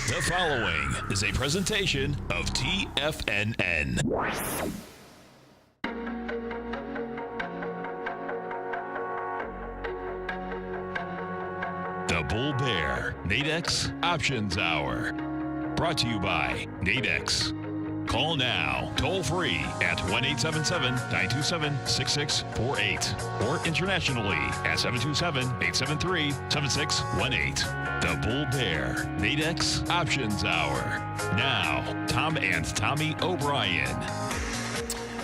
The following is a presentation of TFNN. The Bull Bear Nadex Options Hour. Brought to you by Nadex. Call now, toll free at 1-877-927-6648 or internationally at 727-873-7618. The Bull Bear Nadex Options Hour. Now, Tom and Tommy O'Brien.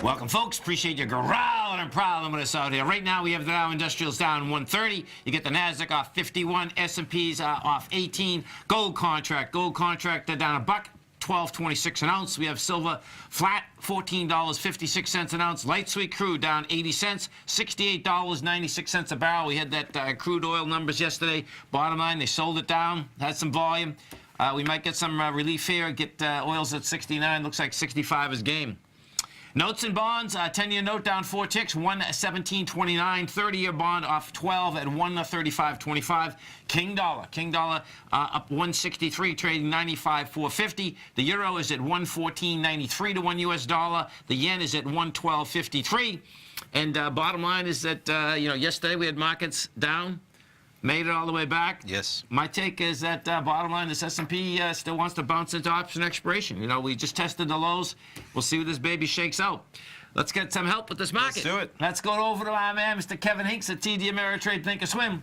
Welcome, folks. Appreciate you growling and prowling with us out here. Right now, we have the Dow Industrials down 130. You get the Nasdaq off 51, S&P's off 18. Gold contract down $1. 12.26 an ounce. We have silver flat, $14.56 an ounce. Light sweet crude down 80 cents, $68.96 a barrel. We had that crude oil numbers yesterday. Bottom line, they sold it down, had some volume. We might get some relief here. Get oils at 69. Looks like 65 is game. Notes and bonds, 10-year note down 4 ticks, 117.29. 30-year bond off 12 at 135.25. King dollar up 163, trading 95.450. The euro is at 114.93 to one U.S. dollar. The yen is at 112.53. And bottom line is that yesterday we had markets down. Made it all the way back. Yes. My take is that bottom line, this S&P still wants to bounce into option expiration. You know, we just tested the lows. We'll see where this baby shakes out. Let's get some help with this market. Let's do it. Let's go over to our man, Mr. Kevin Hinks at TD Ameritrade Thinkorswim.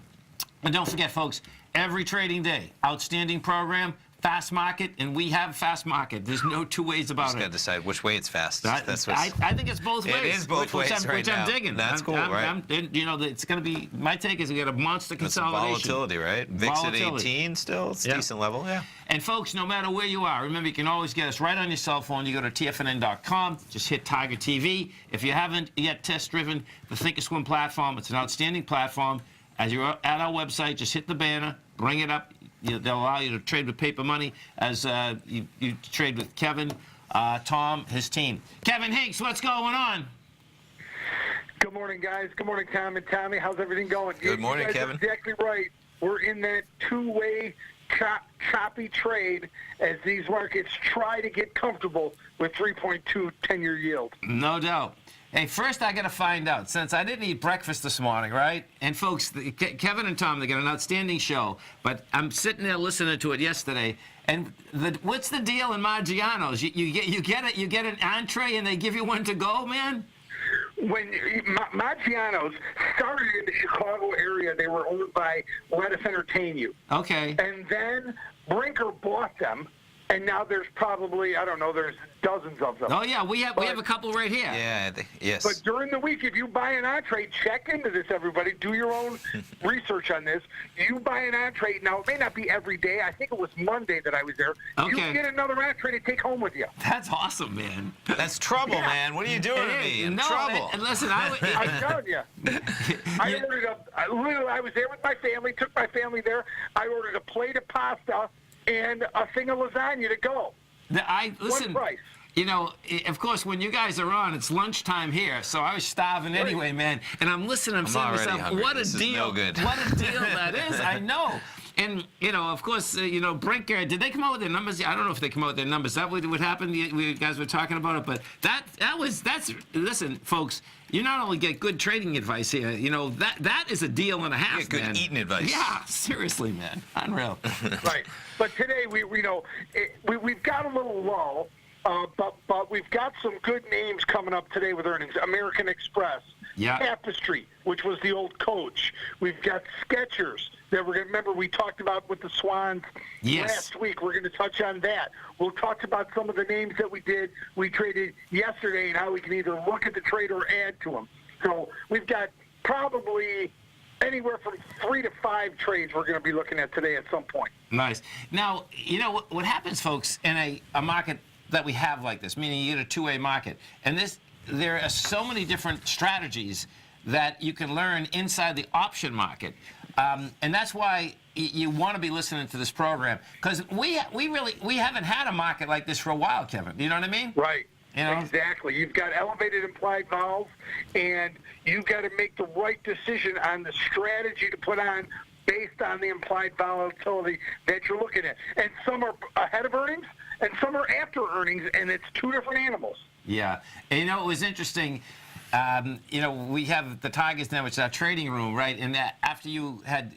And don't forget, folks, every trading day, outstanding program, fast market, and we have fast market. There's no two ways about it. Just got to decide which way it's fast. I think it's both ways. It is both ways right now. Which I'm digging. That's cool, right? It's going to be, my take is we got a monster consolidation. Volatility, right? VIX at 18 still. It's a decent level, yeah. And folks, no matter where you are, remember you can always get us right on your cell phone. You go to TFNN.com, just hit Tiger TV. If you haven't yet test-driven the Thinkorswim platform, it's an outstanding platform. As you're at our website, just hit the banner, bring it up. They'll allow you to trade with paper money as you trade with Kevin, Tom, his team. Kevin Hinks, what's going on? Good morning, guys. Good morning, Tom and Tommy. How's everything going? Good morning, you guys Kevin. Are exactly right. We're in that two-way choppy trade as these markets try to get comfortable with 3.2 10-year yield. No doubt. Hey, first I got to find out, since I didn't eat breakfast this morning, right? And folks, Kevin and Tom, they got an outstanding show, but I'm sitting there listening to it yesterday, and what's the deal in Maggiano's? You get an entree and they give you one to go, man? When Maggiano's started in the Chicago area, they were owned by Let Us Entertain You. Okay. And then Brinker bought them. And now there's probably, I don't know, there's dozens of them. Oh, yeah, we have a couple right here. Yeah, yes. But during the week, if you buy an entree, check into this, everybody. Do your own research on this. You buy an entree. Now, it may not be every day. I think it was Monday that I was there. Okay. You get another entree to take home with you. That's awesome, man. That's trouble, man. What are you doing to me? I'm trouble. And listen, I'm telling you. I ordered I was there with my family, took my family there. I ordered a plate of pasta and a thing of lasagna to go. Listen, one price. You know, of course, when you guys are on, it's lunchtime here, so I was starving anyway, man. And I'm listening, I'm saying to myself, hungry. what a This deal. is no good. What a deal that is. I know. And, of course, Brinker, did they come out with their numbers? I don't know if they come out with their numbers. That would happen. You guys were talking about it, but listen, folks, you not only get good trading advice here, that is a deal and a half, You get good man. eating advice. Yeah, seriously, man. Unreal. Right. But today, we've got a little lull, but we've got some good names coming up today with earnings. American Express, Tapestry, which was the old Coach. We've got Skechers that we're going to remember we talked about with the Swans last week. We're going to touch on that. We'll talk about some of the names that we traded yesterday and how we can either look at the trade or add to them. So we've got probably anywhere from 3 to 5 trades we're going to be looking at today at some point. Nice. Now, what happens, folks, in a market that we have like this, meaning you get a two-way market, and there are so many different strategies that you can learn inside the option market. And that's why you want to be listening to this program, because we haven't had a market like this for a while, Kevin. You know what I mean? Right. You know? Exactly. You've got elevated implied vols, and you've got to make the right decision on the strategy to put on based on the implied volatility that you're looking at. And some are ahead of earnings, and some are after earnings, and it's two different animals. Yeah. And, it was interesting. We have the Tigers now, which is our trading room, right? And after you had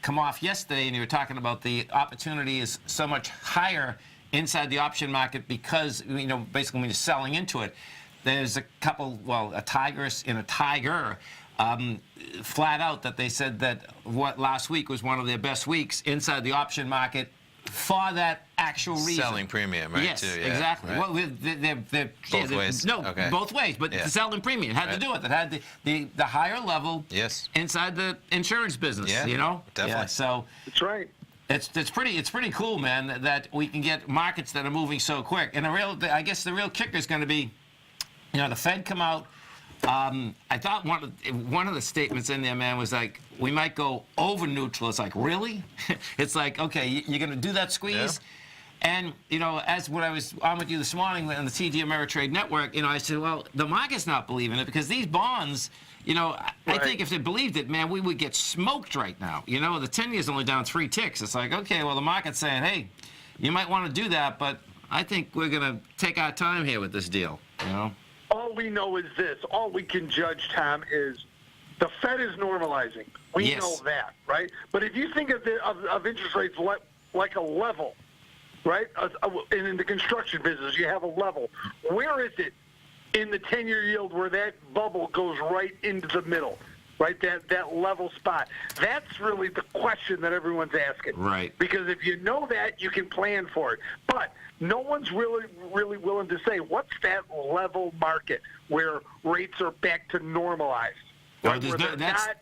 come off yesterday and you were talking about the opportunity is so much higher inside the option market because, basically when you're selling into it, there's a couple, a Tigers and a Tiger, flat out that they said that last week was one of their best weeks inside the option market for that actual reason. Selling premium, right? Yes, too, yeah. exactly. Right. Well, they're Both ways. No, Okay. both ways. But the selling premium had to do with it. Had the higher level inside the insurance business. Yeah, definitely. Yeah, so that's right. It's pretty cool, man, that we can get markets that are moving so quick. And I guess the real kicker is going to be, the Fed come out. I thought one of the statements in there, man, was like, we might go over neutral. It's like, really? It's like, okay, you're going to do that squeeze? Yeah. And, as when I was on with you this morning on the TD Ameritrade Network, I said, well, the market's not believing it because these bonds, I think if they believed it, man, we would get smoked right now. The 10-year's only down 3 ticks. It's like, okay, well, the market's saying, hey, you might want to do that, but I think we're going to take our time here with this deal, All we know is this. All we can judge, Tom, is the Fed is normalizing. We know that, right? But if you think of interest rates like a level, right? And in the construction business, you have a level. Where is it in the 10-year yield where that bubble goes right into the middle, right? That level spot. That's really the question that everyone's asking. Right. Because if you know that, you can plan for it. But no one's really willing to say, what's that level market where rates are back to normalized? Well, Where they're not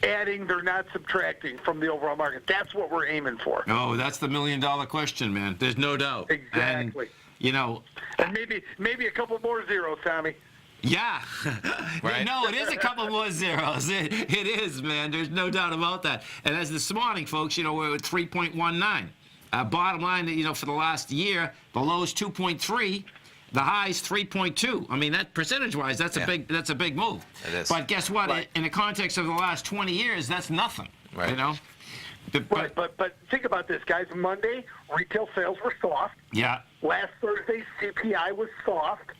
adding, they're not subtracting from the overall market. That's what we're aiming for. Oh, that's the million-dollar question, man. There's no doubt. Exactly. And, and maybe a couple more zeros, Tommy. Yeah. Right. No, it is a couple more zeros. It is, man. There's no doubt about that. And as this morning, folks, we're at 3.19. Bottom line, for the last year, the low is 2.3. The high is 3.2. I mean, that percentage-wise, that's a big move. It is. But guess what? Right. In the context of the last 20 years, that's nothing. Right. But think about this, guys. Monday, retail sales were soft. Yeah. Last Thursday, CPI was soft.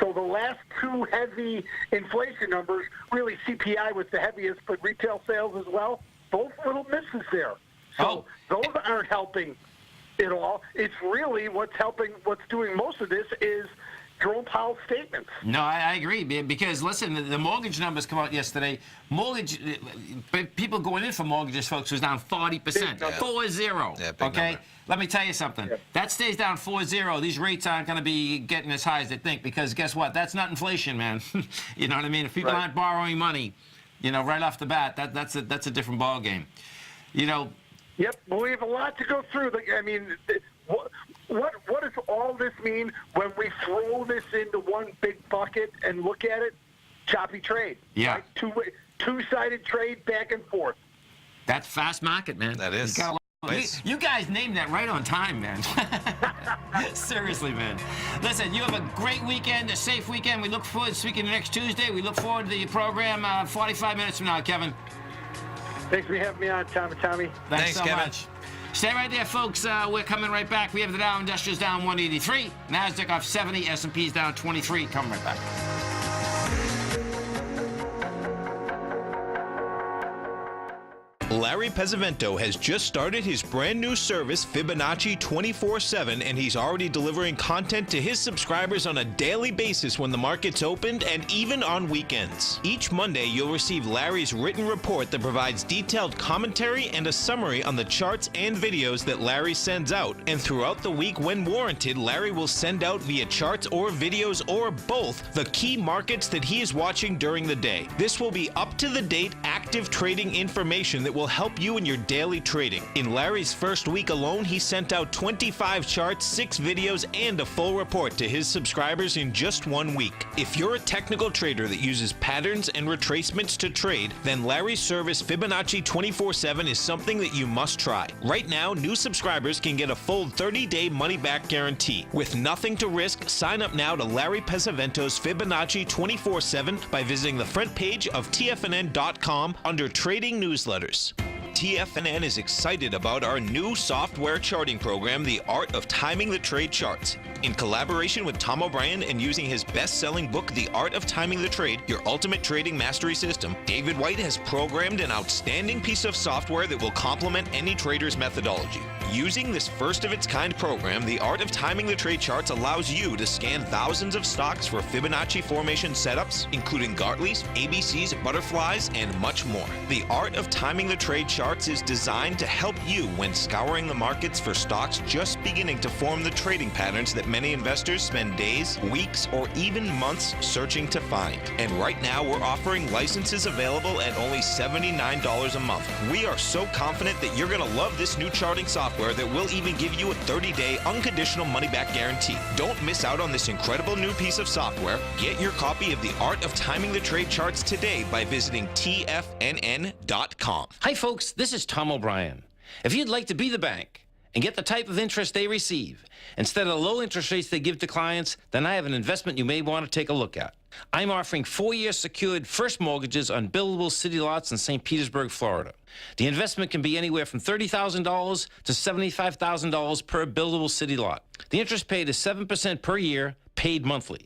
So the last two heavy inflation numbers, really CPI was the heaviest, but retail sales as well, both little misses there. So those aren't helping at all. It's really what's doing most of this is Jerome Powell's statements. No, I agree, because, listen, the mortgage numbers come out yesterday. People going in for mortgages, folks, was down 40%. 4-0. Yeah, big okay? number. Let me tell you something. Yeah. That stays down 4-0. These rates aren't going to be getting as high as they think because, guess what? That's not inflation, man. You know what I mean? If people aren't borrowing money, right off the bat, that's a different ballgame. Yep, well, we have a lot to go through. I mean, what does all this mean when we throw this into one big bucket and look at it? Choppy trade. Yeah. Right? Two-sided trade back and forth. That's fast market, man. That is. You guys named that right on time, man. Seriously, man. Listen, you have a great weekend, a safe weekend. We look forward to speaking next Tuesday. We look forward to the program 45 minutes from now, Kevin. Thanks for having me on, Tommy. Thanks so Kevin. much. Stay right there, folks. We're coming right back. We have the Dow Industrials down 183. Nasdaq off 70. S&P's down 23. Coming right back. Larry Pesavento has just started his brand new service, Fibonacci 24/7, and he's already delivering content to his subscribers on a daily basis when the market's opened and even on weekends. Each Monday, you'll receive Larry's written report that provides detailed commentary and a summary on the charts and videos that Larry sends out. And throughout the week, when warranted, Larry will send out via charts or videos or both the key markets that he is watching during the day. This will be up-to-the-date, active trading information that will help you in your daily trading. In Larry's first week alone, he sent out 25 charts, 6 videos, and a full report to his subscribers in just 1 week. If you're a technical trader that uses patterns and retracements to trade, then Larry's service Fibonacci 24/7 is something that you must try. Right now, new subscribers can get a full 30-day money-back guarantee. With nothing to risk, sign up now to Larry Pesavento's Fibonacci 24/7 by visiting the front page of TFNN.com under Trading Newsletters. TFNN is excited about our new software charting program, The Art of Timing the Trade Charts. In collaboration with Tom O'Brien and using his best-selling book, The Art of Timing the Trade, Your Ultimate Trading Mastery System, David White has programmed an outstanding piece of software that will complement any trader's methodology. Using this first-of-its-kind program, The Art of Timing the Trade Charts allows you to scan thousands of stocks for Fibonacci formation setups, including Gartleys, ABCs, butterflies, and much more. The Art of Timing the Trade Charts is designed to help you when scouring the markets for stocks just beginning to form the trading patterns that many investors spend days, weeks, or even months searching to find. And right now, we're offering licenses available at only $79 a month. We are so confident that you're going to love this new charting software that will even give you a 30-day unconditional money-back guarantee. Don't miss out on this incredible new piece of software. Get your copy of The Art of Timing the Trade Charts today by visiting TFNN.com. Hi, folks. This is Tom O'Brien. If you'd like to be the bank and get the type of interest they receive instead of the low interest rates they give to clients, then I have an investment you may want to take a look at. I'm offering 4-year secured first mortgages on buildable city lots in St. Petersburg, Florida. The investment can be anywhere from $30,000 to $75,000 per buildable city lot. The interest paid is 7% per year, paid monthly.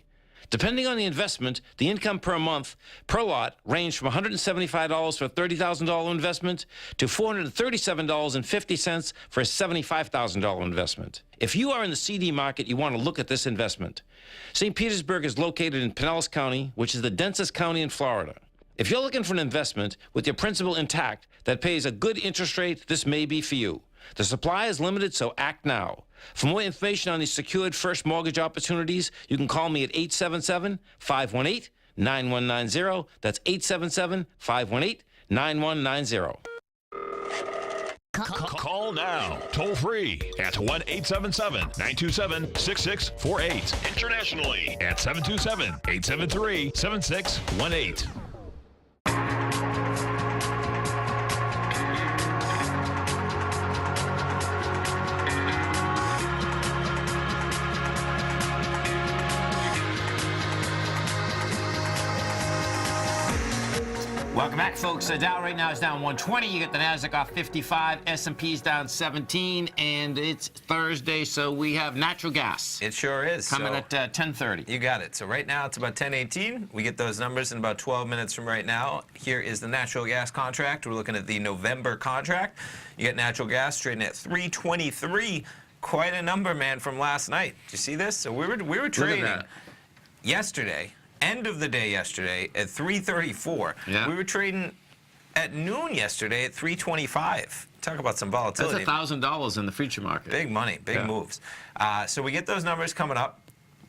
Depending on the investment, the income per month per lot ranged from $175 for a $30,000 investment to $437.50 for a $75,000 investment. If you are in the CD market, you want to look at this investment. St. Petersburg is located in Pinellas County, which is the densest county in Florida. If you're looking for an investment with your principal intact that pays a good interest rate, this may be for you. The supply is limited, so act now. For more information on these secured first mortgage opportunities, you can call me at 877-518-9190. That's 877-518-9190. Call now, toll free at 1-877-927-6648. Internationally at 727-873-7618. Welcome back, folks. Dow right now is down 120. You get the Nasdaq off 55. S&P's down 17, and it's Thursday, so we have natural gas. It sure is. Coming at 10:30. You got it. So right now it's about 10:18. We get those numbers in about 12 minutes from right now. Here is the natural gas contract. We're looking at the November contract. You get natural gas trading at 323. Quite a number, man, from last night. Did you see this? So we were trading yesterday. End of the day yesterday at 334. Yeah. We were trading at noon yesterday at 325. Talk about some volatility. That's $1,000 in the future market. Big money, big moves. So we get those numbers coming up.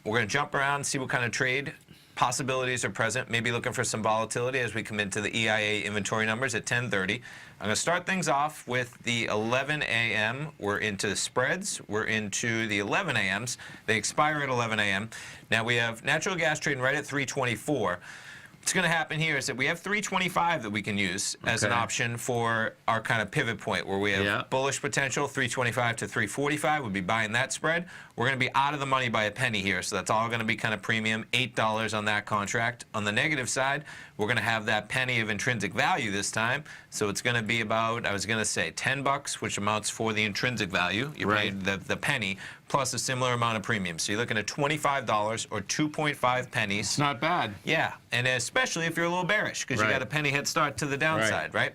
We're going to jump around and see what kind of trade possibilities are present. Maybe looking for some volatility as we come into the EIA inventory numbers at 10:30. I'm going to start things off with the 11 a.m. We're into the spreads. We're into the 11 a.m.s. They expire at 11 a.m. Now we have natural gas trading right at 324. What's going to happen here is that we have 325 that we can use as an option for our kind of pivot point where we have bullish potential, 325 to 345. We'll be buying that spread. We're going to be out of the money by a penny here, so that's all going to be kind of premium, $8 on that contract. On the negative side, we're going to have that penny of intrinsic value this time, so it's going to be about, I was going to say, $10, which amounts for the intrinsic value. You paid the penny, plus a similar amount of premium. So you're looking at $25 or 2.5 pennies. It's not bad. Yeah, and especially if you're a little bearish, because you got a penny head start to the downside, right?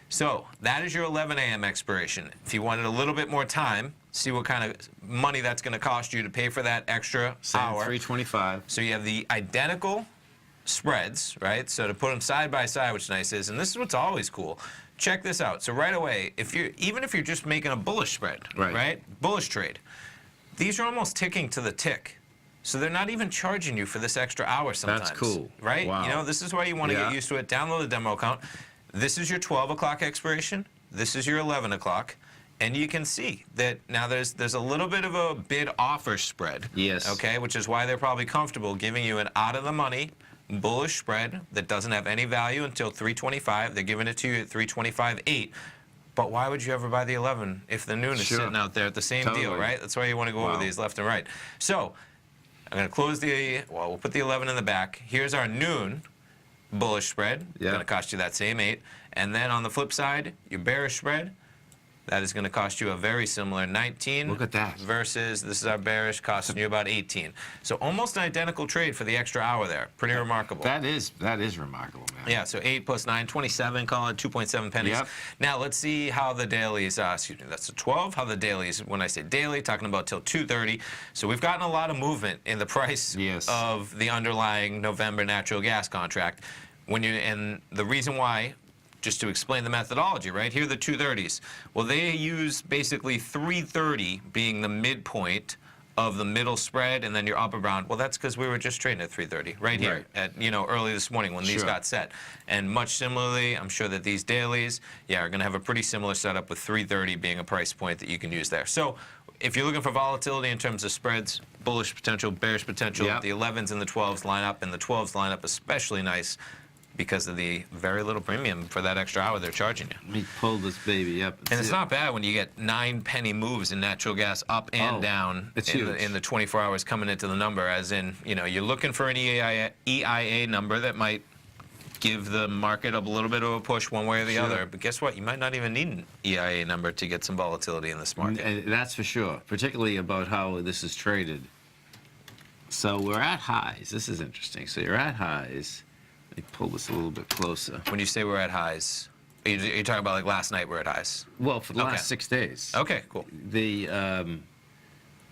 So that is your 11 a.m. expiration. If you wanted a little bit more time, see what kind of money that's going to cost you to pay for that extra hour. 325. So you have the identical spreads, right? So to put them side by side, which nice is, and this is what's always cool. Check this out. So right away, even if you're just making a bullish spread, right? Bullish trade, these are almost ticking to the tick. So they're not even charging you for this extra hour sometimes. That's cool. Right? Wow. You know, this is why you want to get used to it. Download the demo account. This is your 12 o'clock expiration. This is your 11 o'clock. And you can see that now there's a little bit of a bid-offer spread. Yes. Okay, which is why they're probably comfortable giving you an out-of-the-money bullish spread that doesn't have any value until 325. They're giving it to you at 325.8. But why would you ever buy the 11 if the noon is sitting out there at the same deal, right? That's why you want to go over these left and right. So I'm going to close we'll put the 11 in the back. Here's our noon bullish spread. It's going to cost you that same 8. And then on the flip side, your bearish spread, that is going to cost you a very similar 19. Look at that. Versus, this is our bearish, costing you about 18. So almost an identical trade for the extra hour there. Pretty remarkable. That is remarkable, man. Yeah, so 8 plus 9, 27, call it 2.7 pennies. Yep. Now let's see how the dailies, excuse me, that's the 12, how the dailies, when I say daily, talking about till 2:30. So we've gotten a lot of movement in the price of the underlying November natural gas contract. And the reason why, just to explain the methodology, right? Here are the 230s. Well, they use basically 330 being the midpoint of the middle spread and then your upper bound. Well, that's because we were just trading at 330 right here at, early this morning when these got set. And much similarly, I'm sure that these dailies, are going to have a pretty similar setup with 330 being a price point that you can use there. So if you're looking for volatility in terms of spreads, bullish potential, bearish potential, the 11s and the 12s line up, and the 12s line up especially nice because of the very little premium for that extra hour they're charging you. Let me pull this baby up. And it's not bad when you get 9-penny moves in natural gas up and down in the 24 hours coming into the number, as in, you're looking for an EIA number that might give the market a little bit of a push one way or the other. But guess what? You might not even need an EIA number to get some volatility in this market. And that's for sure, particularly about how this is traded. So we're at highs. This is interesting. So you're at highs. Let me pull this a little bit closer. When you say we're at highs, you're talking about like last night we're at highs? Well, for the last 6 days. Okay, cool.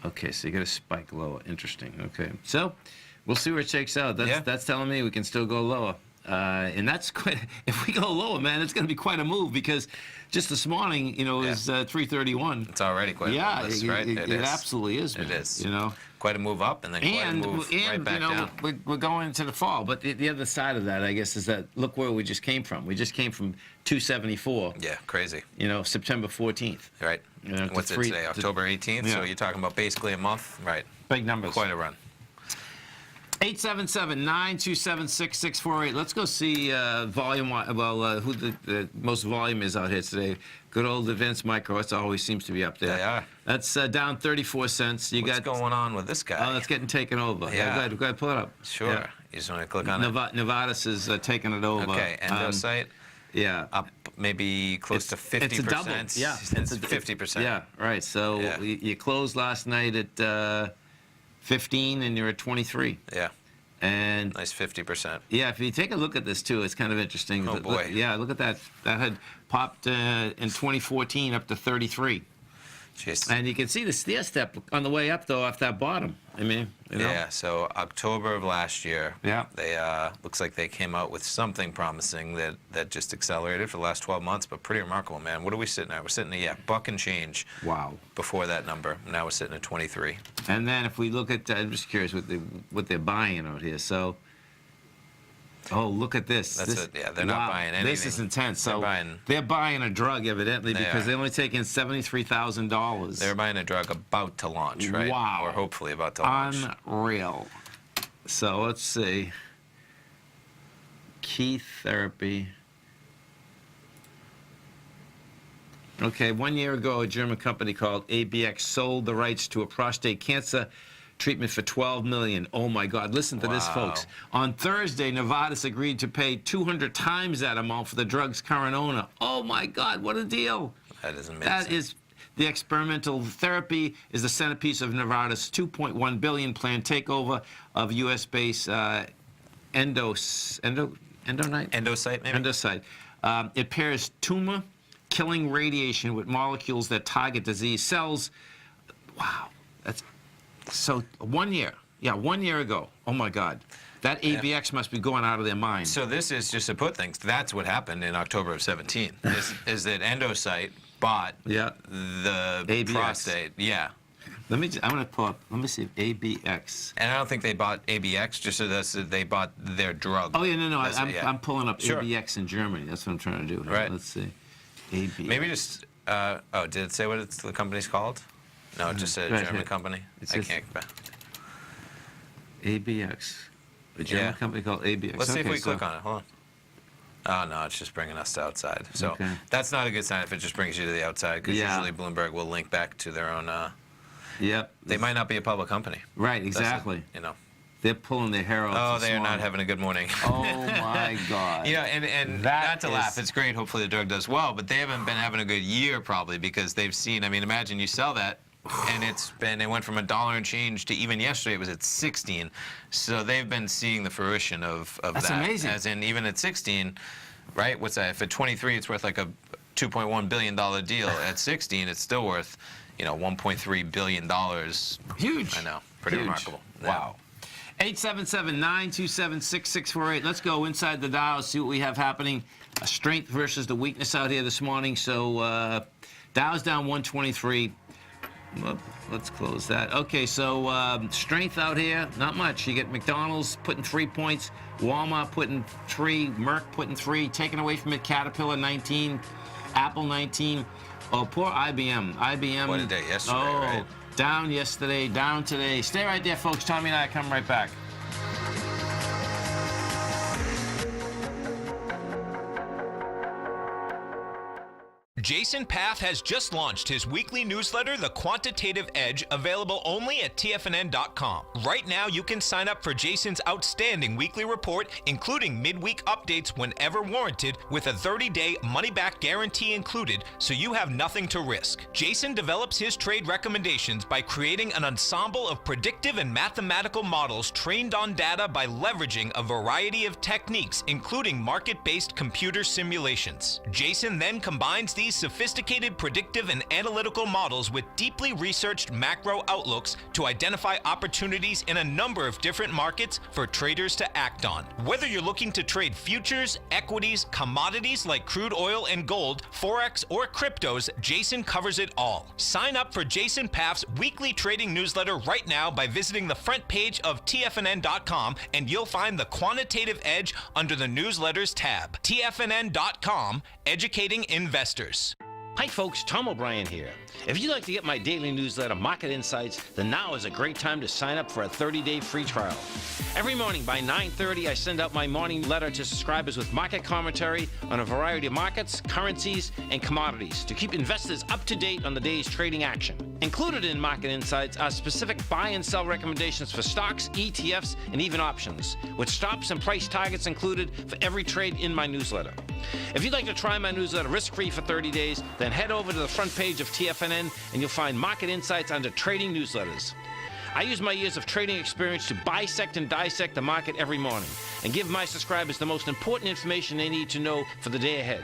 Okay, so you got a spike lower. Interesting. Okay, so we'll see where it shakes out. That's telling me we can still go lower. And that's quite, if we go lower, man, it's going to be quite a move because just this morning, is 331. It's already quite a move, right? It absolutely is, man. It is. Quite a move up and then quite a move right back down. We're going into the fall, but the other side of that, I guess, is that look where we just came from. We just came from 274. Yeah, crazy. September 14th. Right. What's it today? October 18th? Yeah. So you're talking about basically a month? Right. Big numbers. Quite a run. 877-927-6648. Let's go see volume. Well, who the most volume is out here today. Good old Advanced Micro. It always seems to be up there. They are. That's down 34 cents. What's going on with this guy? Oh, that's getting taken over. Yeah. Go ahead, pull it up. Sure. Yeah. You just want to click on it? Novartis is taking it over. Okay, Endosite. Yeah. Up maybe close to 50%. It's a double. Yeah. It's 50%. Yeah, right. So you closed last night at 15 and you're at 23. Yeah. And nice 50%. Yeah, if you take a look at this too, it's kind of interesting. Oh boy. Yeah, look at that. That had popped in 2014 up to 33. Jeez. And you can see the stair step on the way up though off that bottom. I mean, Yeah, so October of last year, Yeah. they looks like they came out with something promising that just accelerated for the last 12 months, but pretty remarkable, man. What are we sitting at? We're sitting at, buck and change. Wow. Before that number. Now we're sitting at 23. And then if we look at, I'm just curious what they're buying out here. So, oh, look at this. They're not buying anything. This is intense. So they're buying a drug evidently because they only take in $73,000. They're buying a drug about to launch, right? Wow. Or hopefully about to launch. Unreal. So let's see. Key therapy. Okay, 1 year ago, a German company called ABX sold the rights to a prostate cancer treatment for $12 million. Oh my God! Listen to this, folks. On Thursday, Novartis agreed to pay 200 times that amount for the drug's current owner. Oh my God! What a deal! That is amazing. That is. The experimental therapy is the centerpiece of Novartis' $2.1 billion planned takeover of U.S.-based Endosite, maybe? Endosite. It pairs tumor-killing radiation with molecules that target disease cells. Wow, that's so 1 year. Yeah, 1 year ago. Oh my God, that ABX must be going out of their mind. So this is just to put things. That's what happened in October of 17. is that Endosite bought the ABX. prostate. Yeah. I'm going to pull up. Let me see if ABX. And I don't think they bought ABX, just so that they bought their drug. Oh, yeah, no. I'm pulling up ABX in Germany. That's what I'm trying to do. Right. Let's see. ABX. Maybe just, did it say what the company's called? No, it just said a German company. I can't. ABX. A German company called ABX. Let's see if we click on it. Hold on. Oh, no, it's just bringing us to outside. So that's not a good sign if it just brings you to the outside, because usually Bloomberg will link back to their own... Yep. They might not be a public company. Right, exactly. They're pulling their hair out. Oh, they are not having a good morning. Oh my God. You know, and not to laugh, it's great. Hopefully the drug does well, but they haven't been having a good year probably because they've seen. I mean, imagine you sell that, and it went from $1 and change to even yesterday it was at 16. So they've been seeing the fruition of That's that. amazing. As in, even at 16, right? What's that? If at 23 it's worth like a $2.1 billion deal, at 16 it's still worth, you know, $1.3 billion. Huge. I know. Pretty Huge. remarkable. Wow. 877-927-6648. Let's go inside the Dow, see what we have happening. Strength versus the weakness out here this morning. So Dow's down 123. Let's close that. Okay, so strength out here, not much. You get McDonald's putting 3 points, Walmart putting 3, Merck putting 3, taken away from it, Caterpillar 19, Apple 19. Oh, poor IBM. IBM. What a day yesterday, right? Down yesterday, down today. Stay right there, folks. Tommy and I come right back. Jason Path has just launched his weekly newsletter, The Quantitative Edge, available only at TFNN.com. Right now, you can sign up for Jason's outstanding weekly report, including midweek updates whenever warranted, with a 30-day money-back guarantee included, so you have nothing to risk. Jason develops his trade recommendations by creating an ensemble of predictive and mathematical models trained on data by leveraging a variety of techniques, including market-based computer simulations. Jason then combines these sophisticated predictive and analytical models with deeply researched macro outlooks to identify opportunities in a number of different markets for traders to act on. Whether you're looking to trade futures, equities, commodities like crude oil and gold, forex, or cryptos, Jason covers it all. Sign up for Jason Path's weekly trading newsletter right now by visiting the front page of TFNN.com, and you'll find the Quantitative Edge under the Newsletters tab. TFNN.com, educating investors. Hi folks, Tom O'Brien here. If you'd like to get my daily newsletter, Market Insights, then now is a great time to sign up for a 30-day free trial. Every morning by 9:30, I send out my morning letter to subscribers with market commentary on a variety of markets, currencies, and commodities to keep investors up to date on the day's trading action. Included in Market Insights are specific buy and sell recommendations for stocks, ETFs, and even options, with stops and price targets included for every trade in my newsletter. If you'd like to try my newsletter risk-free for 30 days, then head over to the front page of TFNN and you'll find Market Insights under Trading Newsletters. I use my years of trading experience to bisect and dissect the market every morning and give my subscribers the most important information they need to know for the day ahead.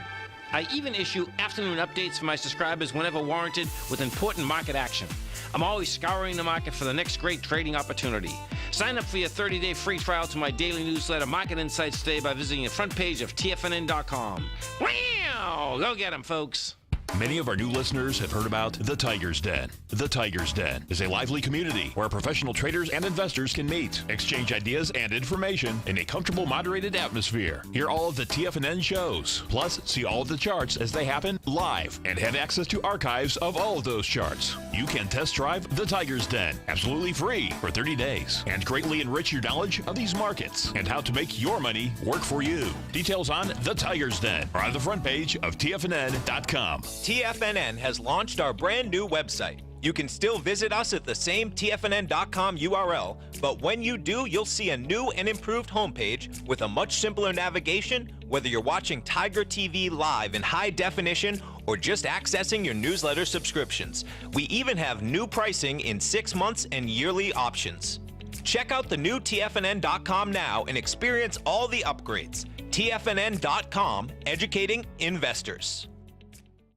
I even issue afternoon updates for my subscribers whenever warranted with important market action. I'm always scouring the market for the next great trading opportunity. Sign up for your 30-day free trial to my daily newsletter, Market Insights, today by visiting the front page of TFNN.com. Wow! Go get 'em, folks. Many of our new listeners have heard about The Tiger's Den. The Tiger's Den is a lively community where professional traders and investors can meet, exchange ideas and information in a comfortable, moderated atmosphere. Hear all of the TFNN shows, plus see all of the charts as they happen live and have access to archives of all of those charts. You can test drive The Tiger's Den absolutely free for 30 days and greatly enrich your knowledge of these markets and how to make your money work for you. Details on The Tiger's Den are on the front page of TFNN.com. TFNN has launched our brand new website. You can still visit us at the same TFNN.com URL, but when you do, you'll see a new and improved homepage with a much simpler navigation, whether you're watching Tiger TV live in high definition or just accessing your newsletter subscriptions. We even have new pricing in 6 months and yearly options. Check out the new TFNN.com now and experience all the upgrades. TFNN.com, educating investors.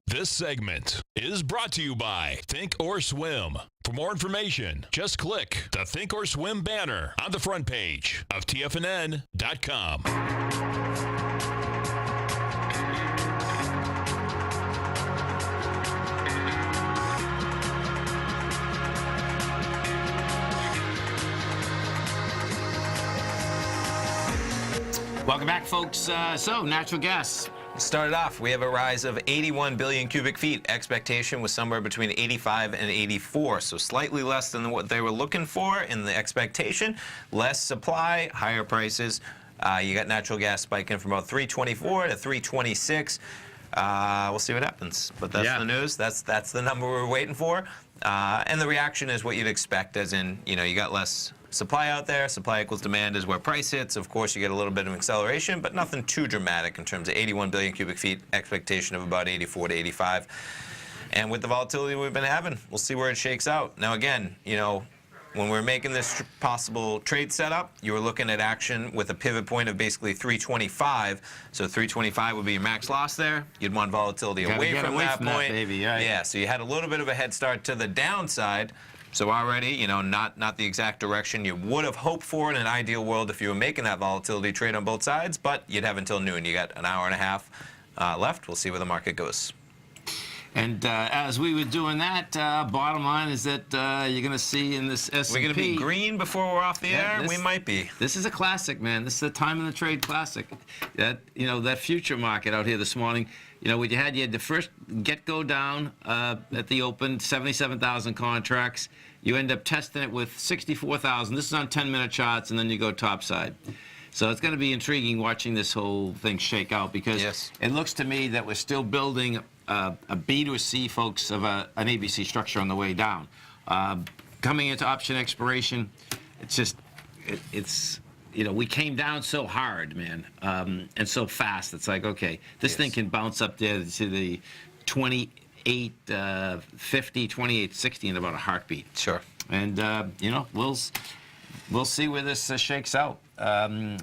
This segment is brought to you by Think or Swim. For more information, just click the Think or Swim banner on the front page of TFNN.com. Welcome back, folks. So, natural gas. Started off, we have a rise of 81 billion cubic feet. Expectation was somewhere between 85 and 84, so slightly less than what they were looking for in the expectation. Less supply, higher prices. You got natural gas spiking from about 324 to 326. We'll see what happens, but that's the news. That's the number we're waiting for. And the reaction is what you'd expect, as in, you know, you got less supply out there. Supply equals demand is where price hits. Of course, you get a little bit of acceleration, but nothing too dramatic in terms of 81 billion cubic feet, expectation of about 84 to 85. And with the volatility we've been having, we'll see where it shakes out. Now, again, you know, when we're making this possible trade setup, you were looking at action with a pivot point of basically 325. So 325 would be your max loss there. You'd want volatility away from that point. Baby, right. Yeah, so you had a little bit of a head start to the downside. So already, you know, not the exact direction you would have hoped for in an ideal world if you were making that volatility trade on both sides, but you'd have until noon. You got an hour and a half left. We'll see where the market goes. And as we were doing that, bottom line is that you're going to see in this S&P. We're going to be green before we're off the air? We might be. This is a classic, man. This is the time in the trade classic. That, you know, that future market out here this morning, you know, what you had the first get-go down at the open, 77,000 contracts. You end up testing it with 64,000. This is on 10-minute charts, and then you go topside. So it's going to be intriguing watching this whole thing shake out, because it looks to me that we're still building a B to a C, folks, of an ABC structure on the way down. Coming into option expiration, it's just, it's, you know, we came down so hard, man, and so fast. It's like, okay, this thing can bounce up there to the 28.50, 28.60 in about a heartbeat. Sure. And, you know, we'll see where this shakes out.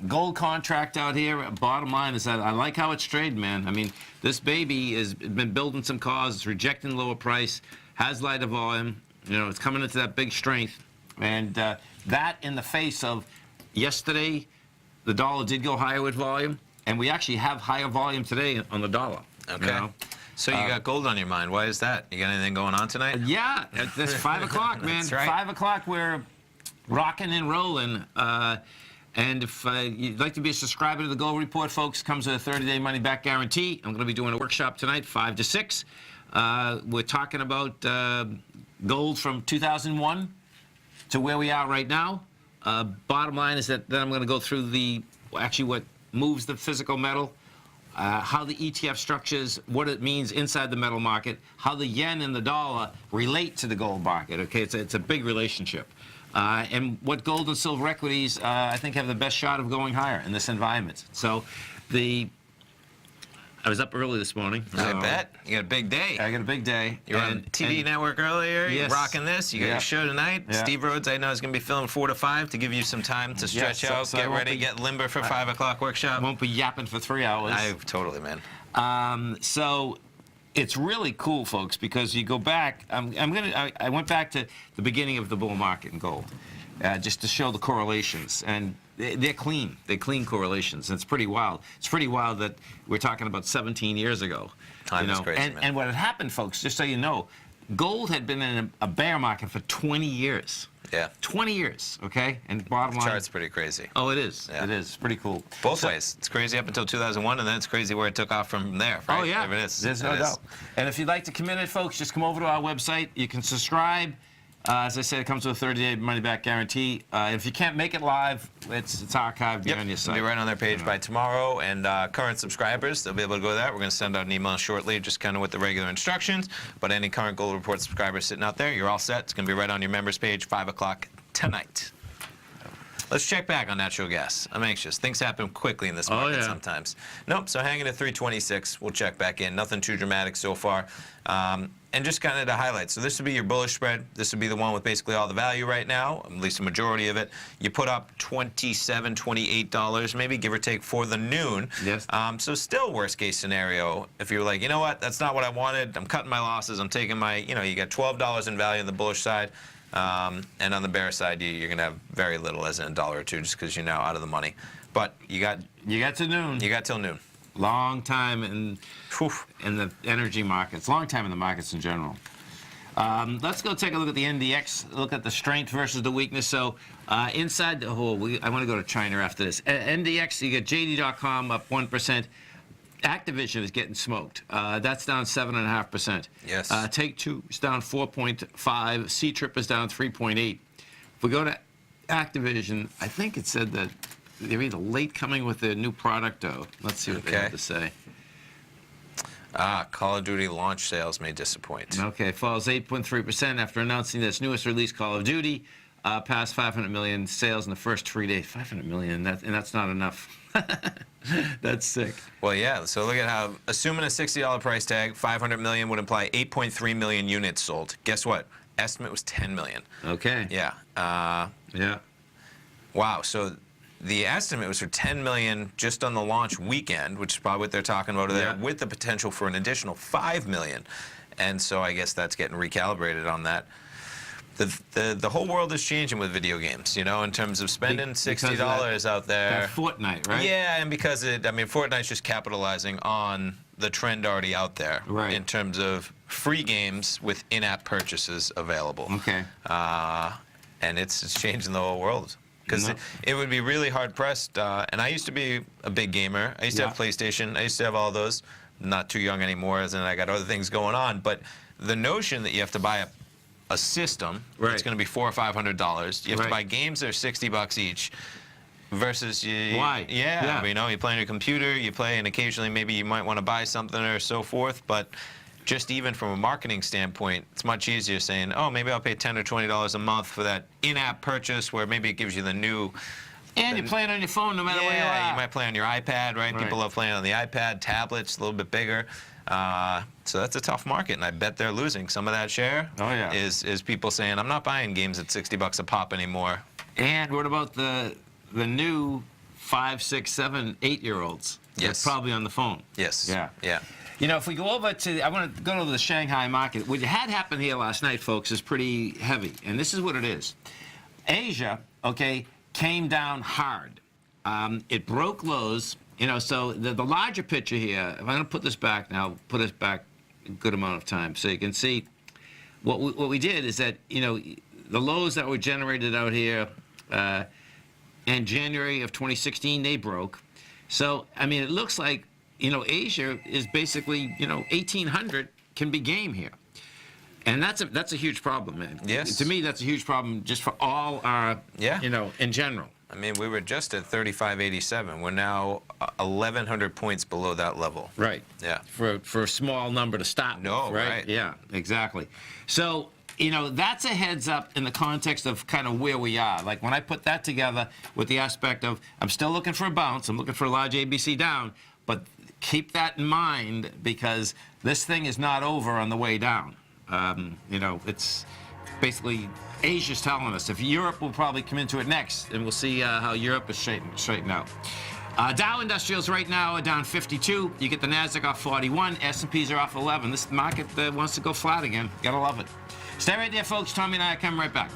Gold contract out here, bottom line is that I like how it's traded, man. I mean, this baby has been building some cause. It's rejecting lower price, has lighter volume. You know, it's coming into that big strength. And that in the face of yesterday, the dollar did go higher with volume, and we actually have higher volume today on the dollar. Okay. You know? So you got gold on your mind. Why is that? You got anything going on tonight? Yeah, that's 5 o'clock, man. That's right. 5 o'clock, we're rocking and rolling. And if you'd like to be a subscriber to the Gold Report, folks, comes with a 30-day money-back guarantee. I'm going to be doing a workshop tonight, 5 to 6. We're talking about gold from 2001 to where we are right now. Bottom line is that then I'm going to go through actually what moves the physical metal, how the ETF structures, what it means inside the metal market, how the yen and the dollar relate to the gold market. Okay, it's a big relationship. And what gold and silver equities, I think, have the best shot of going higher in this environment. So I was up early this morning. I bet. You got a big day. I got a big day. You were on TV network earlier. You're rocking this. You got your show tonight. Steve Rhodes, I know, is going to be filming 4 to 5 to give you some time to stretch out, so get ready, get limber for 5 o'clock workshop. I won't be yapping for 3 hours. Totally, man. So it's really cool, folks, because you go back. I went back to the beginning of the bull market in gold, just to show the correlations, and they're clean. They're clean correlations. And it's pretty wild. It's pretty wild that we're talking about 17 years ago. Time is crazy, man. And what had happened, folks, just so you know, gold had been in a bear market for 20 years. Yeah. 20 years, okay? And bottom line. The chart's pretty crazy. Oh, it is. Yeah. It is. It's pretty cool. Both ways. It's crazy up until 2001, and then it's crazy where it took off from there, right? Oh, yeah. It is. There's no doubt. And if you'd like to commit it, folks, just come over to our website. You can subscribe. As I said, it comes with a 30-day money-back guarantee. If you can't make it live, it's archived on your site. It'll be right on their page by tomorrow. And current subscribers, they'll be able to go there. We're going to send out an email shortly, just kind of with the regular instructions. But any current Gold Report subscribers sitting out there, you're all set. It's going to be right on your members page, 5 o'clock tonight. Let's check back on natural gas. I'm anxious. Things happen quickly in this market sometimes. Nope, so hanging at 326. We'll check back in. Nothing too dramatic so far. And just kind of to highlight, so this would be your bullish spread. This would be the one with basically all the value right now, at least the majority of it. You put up $27, $28, maybe give or take for the noon. Yes. So still worst case scenario, if you're like, you know what, that's not what I wanted. I'm cutting my losses. I'm taking my, you know, you got $12 in value on the bullish side. And on the bear side, you're going to have very little, as in $1 or $2, just because you're now out of the money. But you got to noon. You got till noon. Long time in the energy markets. Long time in the markets in general. Let's go take a look at the NDX. Look at the strength versus the weakness. So inside the whole, I want to go to China after this. NDX, you get JD.com up 1%. Activision is getting smoked. That's down 7.5%. Yes. Take-Two is down 4.5. C-Trip is down 3.8. If we go to Activision, I think it said that they're either late coming with their new product, or let's see what they have to say. Call of Duty launch sales may disappoint. Okay, falls 8.3% after announcing its newest release, Call of Duty. passed 500 million sales in the first 3 days. 500 million, that's not enough. That's sick. Well, yeah. So look at how, assuming a $60 price tag, 500 million would imply 8.3 million units sold. Guess what? Estimate was 10 million. Okay. Yeah. Yeah. Wow. So the estimate was for 10 million just on the launch weekend, which is probably what they're talking about there, with the potential for an additional 5 million. And so I guess that's getting recalibrated on that. The whole world is changing with video games, you know, in terms of spending $60 out there. That Fortnite, right? Yeah, and because Fortnite's just capitalizing on the trend already out there, right, in terms of free games with in-app purchases available. Okay. And it's changing the whole world. Because it would be really hard-pressed, and I used to be a big gamer. I used to have PlayStation. I used to have all those. Not too young anymore, and I got other things going on. But the notion that you have to buy a system that's going to be $400 or $500, you have to buy games that are $60 each, versus why? Yeah, you know, you play on your computer, you play, and occasionally maybe you might want to buy something or so forth. But just even from a marketing standpoint, it's much easier saying, oh, maybe I'll pay $10 or $20 a month for that in-app purchase, where maybe it gives you the new. And you're playing on your phone no matter where you are. Yeah, you might play on your iPad, right? People love playing on the iPad, tablets, a little bit bigger. So that's a tough market, and I bet they're losing some of that share. Oh, yeah. Is people saying, I'm not buying games at $60 a pop anymore. And what about the new 5, 6, 7, 8-year-olds? Yes. They're probably on the phone. Yes. Yeah. Yeah. You know, if we go over to, I want to go to the Shanghai market. What had happened here last night, folks, is pretty heavy, and this is what it is. Asia, okay, came down hard. It broke lows, you know, so the larger picture here, if I'm going to put this back now, put us back a good amount of time, so you can see what we did is that, you know, the lows that were generated out here in January of 2016, they broke. So, I mean, it looks like, you know, Asia is basically, you know, 1,800 can be game here. And that's a huge problem, man. Yes. To me, that's a huge problem just for all our, you know, in general. I mean, we were just at 35.87. We're now 1,100 points below that level. Right. Yeah. For a small number to stop with, right? Yeah, exactly. So, you know, that's a heads up in the context of kind of where we are. Like when I put that together with the aspect of I'm still looking for a bounce, I'm looking for a large ABC down, but keep that in mind because this thing is not over on the way down. You know, it's basically Asia's telling us. If Europe will probably come into it next, and we'll see how Europe is straightened out. Dow Industrials right now are down 52. You get the Nasdaq off 41. S&Ps are off 11. This market wants to go flat again. Gotta love it. Stay right there, folks. Tommy and I are coming right back.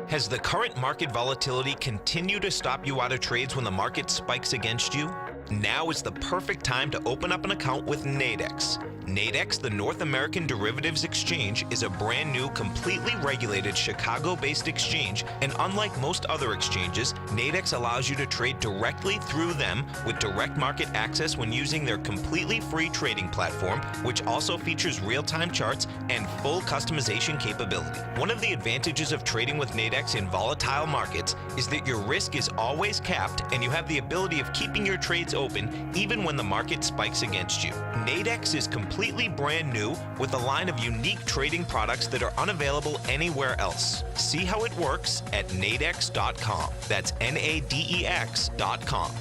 Has the current market volatility continued to stop you out of trades when the market spikes against you? Now is the perfect time to open up an account with Nadex. Nadex, the North American Derivatives Exchange, is a brand new, completely regulated Chicago-based exchange, and unlike most other exchanges, Nadex allows you to trade directly through them with direct market access when using their completely free trading platform, which also features real-time charts and full customization capability. One of the advantages of trading with Nadex in volatile markets is that your risk is always capped and you have the ability of keeping your trades open even when the market spikes against you. Nadex is completely brand new with a line of unique trading products that are unavailable anywhere else. See how it works at nadex.com. That's NADEX.com.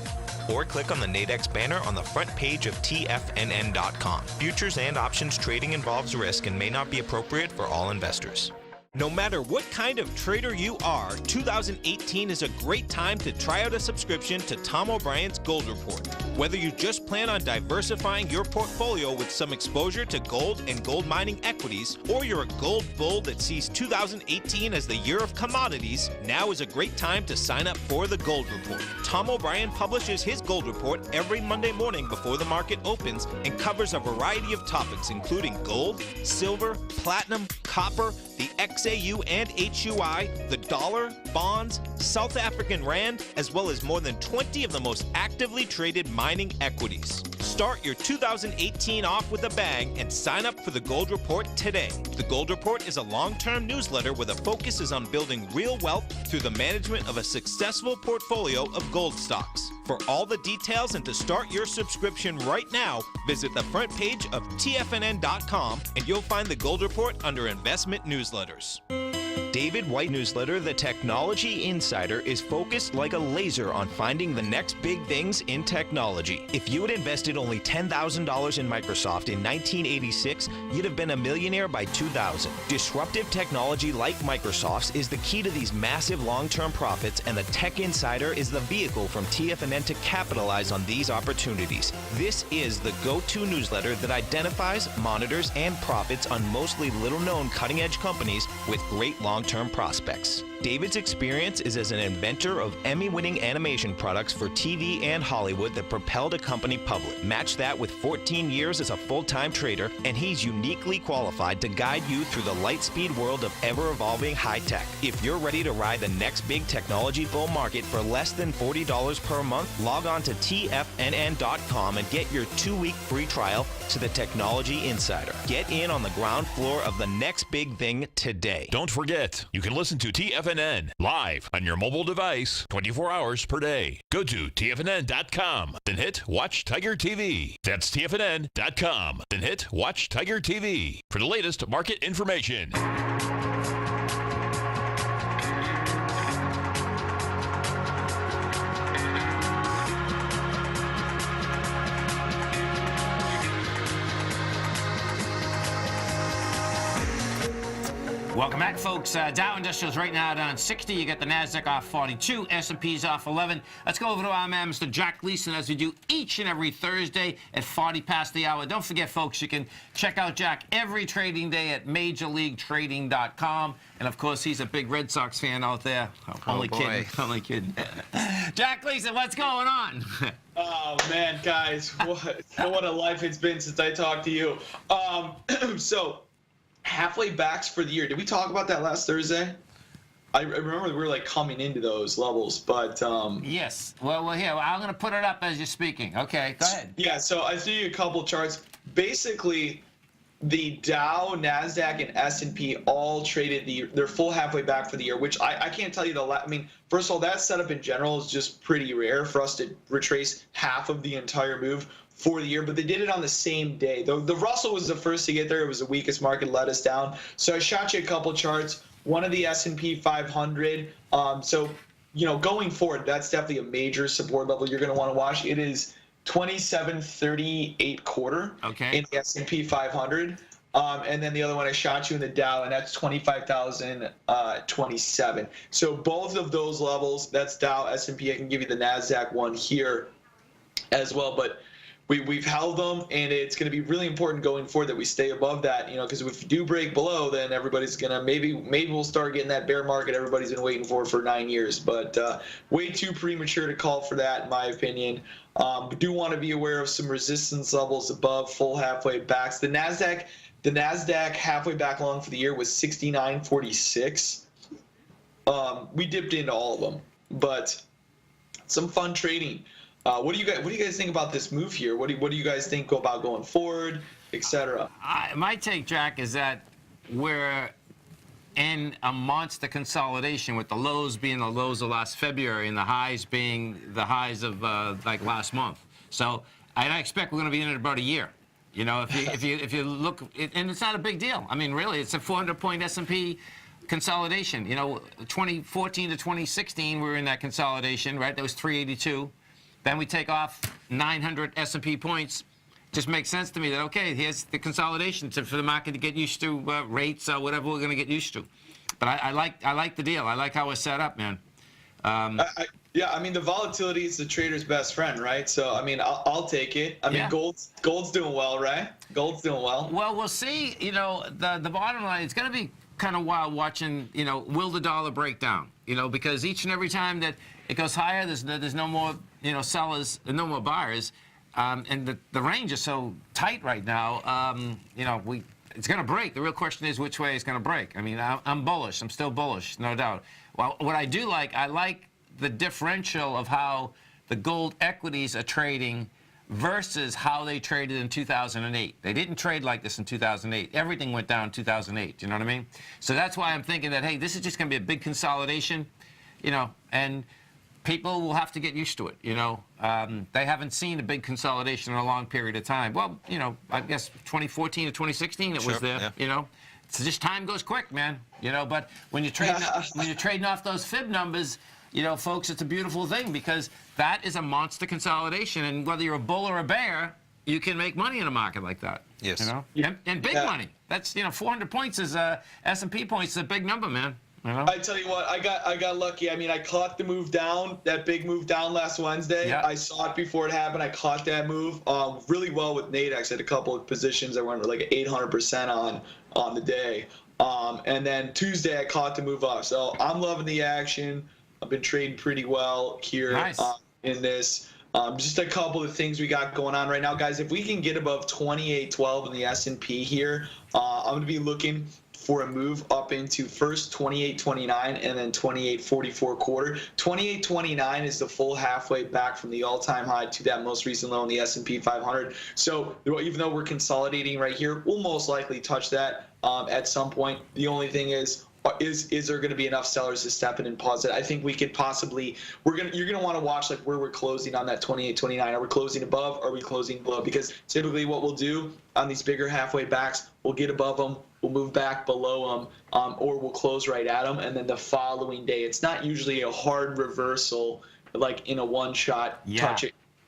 Or click on the Nadex banner on the front page of TFNN.com. Futures and options trading involves risk and may not be appropriate for all investors. No matter what kind of trader you are, 2018 is a great time to try out a subscription to Tom O'Brien's Gold Report. Whether you just plan on diversifying your portfolio with some exposure to gold and gold mining equities, or you're a gold bull that sees 2018 as the year of commodities, now is a great time to sign up for the Gold Report. Tom O'Brien publishes his Gold Report every Monday morning before the market opens and covers a variety of topics including gold, silver, platinum, copper, the XAU and HUI, the dollar, bonds, South African Rand, as well as more than 20 of the most actively traded mining equities. Start your 2018 off with a bang and sign up for the Gold Report today. The Gold Report is a long-term newsletter where the focus is on building real wealth through the management of a successful portfolio of gold stocks. For all the details and to start your subscription right now, visit the front page of TFNN.com and you'll find the Gold Report under Investment Newsletters. David White newsletter, The Technology Insider, is focused like a laser on finding the next big things in technology. If you had invested only $10,000 in Microsoft in 1986, you'd have been a millionaire by 2000. Disruptive technology like Microsoft's is the key to these massive long-term profits, and the Tech Insider is the vehicle from TFNN to capitalize on these opportunities. This is the go-to newsletter that identifies, monitors, and profits on mostly little-known cutting-edge companies with great long-term prospects. David's experience is as an inventor of Emmy-winning animation products for TV and Hollywood that propelled a company public. Match that with 14 years as a full-time trader, and he's uniquely qualified to guide you through the light-speed world of ever-evolving high-tech. If you're ready to ride the next big technology bull market for less than $40 per month, log on to TFNN.com and get your 2-week free trial to the Technology Insider. Get in on the ground floor of the next big thing today. Don't forget, you can listen to TFNN live on your mobile device 24 hours per day. Go to TFNN.com, then hit Watch Tiger TV. That's TFNN.com, then hit Watch Tiger TV for the latest market information. Welcome back, folks. Dow Industrials right now down 60. You got the Nasdaq off 42. S&P's off 11. Let's go over to our man, Mr. Jack Gleason, as we do each and every Thursday at 40 past the hour. Don't forget, folks, you can check out Jack every trading day at MajorLeagueTrading.com. And, of course, he's a big Red Sox fan out there. Only kidding. Only kidding. Jack Gleason, what's going on? Oh, man, guys, what a life it's been since I talked to you. So, halfway backs for the year. Did we talk about that last Thursday? I remember we were like coming into those levels, but yes. Well, here I'm going to put it up as you're speaking. Okay, go ahead. Yeah. So I see a couple charts. Basically, the Dow, Nasdaq, and S&P all traded their full halfway back for the year, which I can't tell you I mean, first of all, that setup in general is just pretty rare for us to retrace half of the entire move for the year, but they did it on the same day. The Russell was the first to get there. It was the weakest market, let us down. So I shot you a couple charts. One of the S&P 500. So, you know, going forward, that's definitely a major support level you're going to want to watch. It is 2738 quarter in the S&P 500. And then the other one I shot you in the Dow, and that's 25,027. So both of those levels, that's Dow, S&P. I can give you the Nasdaq one here as well, but we've held them, and it's going to be really important going forward that we stay above that, you know, because if we do break below, then everybody's going to maybe we'll start getting that bear market everybody's been waiting for 9 years. But way too premature to call for that, in my opinion. We do want to be aware of some resistance levels above full halfway backs. The Nasdaq halfway back long for the year was 69.46. We dipped into all of them, but some fun trading. What do you guys think about this move here? What do you guys think about going forward, etc.? My take, Jack, is that we're in a monster consolidation, with the lows being the lows of last February and the highs being the highs of like last month. So I expect we're going to be in it about a year. You know, if you look, and it's not a big deal. I mean, really, it's a 400-point S&P consolidation. You know, 2014 to 2016, we were in that consolidation, right? That was 382. Then we take off 900 S&P points. Just makes sense to me that, okay, here's the consolidation for the market to get used to rates or whatever we're going to get used to. But I like the deal. I like how it's set up, man. Yeah, I mean, the volatility is the trader's best friend, right? So, I mean, I'll take it. I mean, gold's doing well, right? Gold's doing well. Well, we'll see. You know, the bottom line, it's going to be kind of wild watching, you know, will the dollar break down? You know, because each and every time that it goes higher, there's no more, you know, sellers and no more buyers. And the range is so tight right now. You know, it's going to break. The real question is which way it's going to break. I mean, I'm bullish. I'm still bullish, no doubt. Well, what I do like, I like the differential of how the gold equities are trading versus how they traded in 2008. They didn't trade like this in 2008. Everything went down in 2008. You know what I mean? So that's why I'm thinking that, hey, this is just going to be a big consolidation, you know, and people will have to get used to it, you know. They haven't seen a big consolidation in a long period of time. Well, you know, I guess 2014 to 2016 it was there, you know. So just time goes quick, man, you know. But when you're trading off those fib numbers, you know, folks, it's a beautiful thing because that is a monster consolidation. And whether you're a bull or a bear, you can make money in a market like that. Yes. You know, and big money. That's, you know, 400 points is S&P points is a big number, man. You know? I tell you what, I got lucky. I mean, I caught the move down, that big move down last Wednesday. I saw it before it happened. I caught that move really well with Nadex. I had a couple of positions that went like 800% on the day. And then Tuesday I caught the move up. So I'm loving the action. I've been trading pretty well here in this. Just a couple of things we got going on right now, guys. If we can get above 28.12 in the S&P here, I'm going to be looking for a move up into first 28.29 and then 28.44 quarter. 28.29 is the full halfway back from the all-time high to that most recent low in the S&P 500. So even though we're consolidating right here, we'll most likely touch that at some point. The only thing is there going to be enough sellers to step in and pause it? I think we could possibly. You're going to want to watch like where we're closing on that 28.29. Are we closing above? Or are we closing below? Because typically what we'll do on these bigger halfway backs, we'll get above them, we'll move back below them, or we'll close right at them, and then the following day, it's not usually a hard reversal like in a one-shot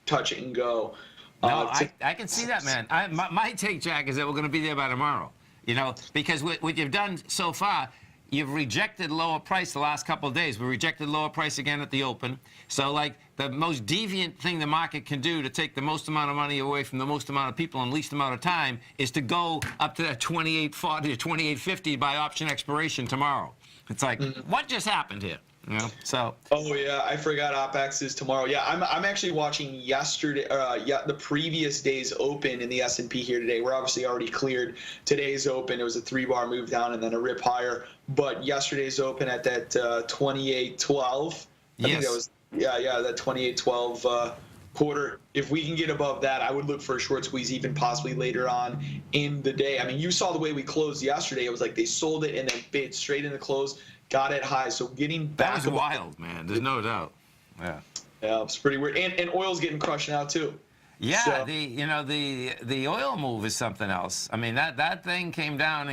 touch it and go. No, I can see that, man. My take, Jack, is that we're going to be there by tomorrow. You know, because what you've done so far, you've rejected lower price the last couple of days. We rejected lower price again at the open. So, like, the most deviant thing the market can do to take the most amount of money away from the most amount of people in least amount of time is to go up to that 28.40 to 28.50 by option expiration tomorrow. It's like, what just happened here? You know, so. Oh yeah, I forgot OPEX is tomorrow. Yeah, I'm actually watching yesterday, the previous day's open in the S&P here today. We're obviously already cleared today's open. It was a 3-bar move down and then a rip higher. But yesterday's open at that 28.12. I think that was that 28.12 quarter. If we can get above that, I would look for a short squeeze even possibly later on in the day. I mean, you saw the way we closed yesterday. It was like they sold it and then bid straight in the close. Got it high, so getting back. That was wild, man. There's no doubt. Yeah. Yeah, it's pretty weird. And oil's getting crushed now too. Yeah, so. the oil move is something else. I mean, that thing came down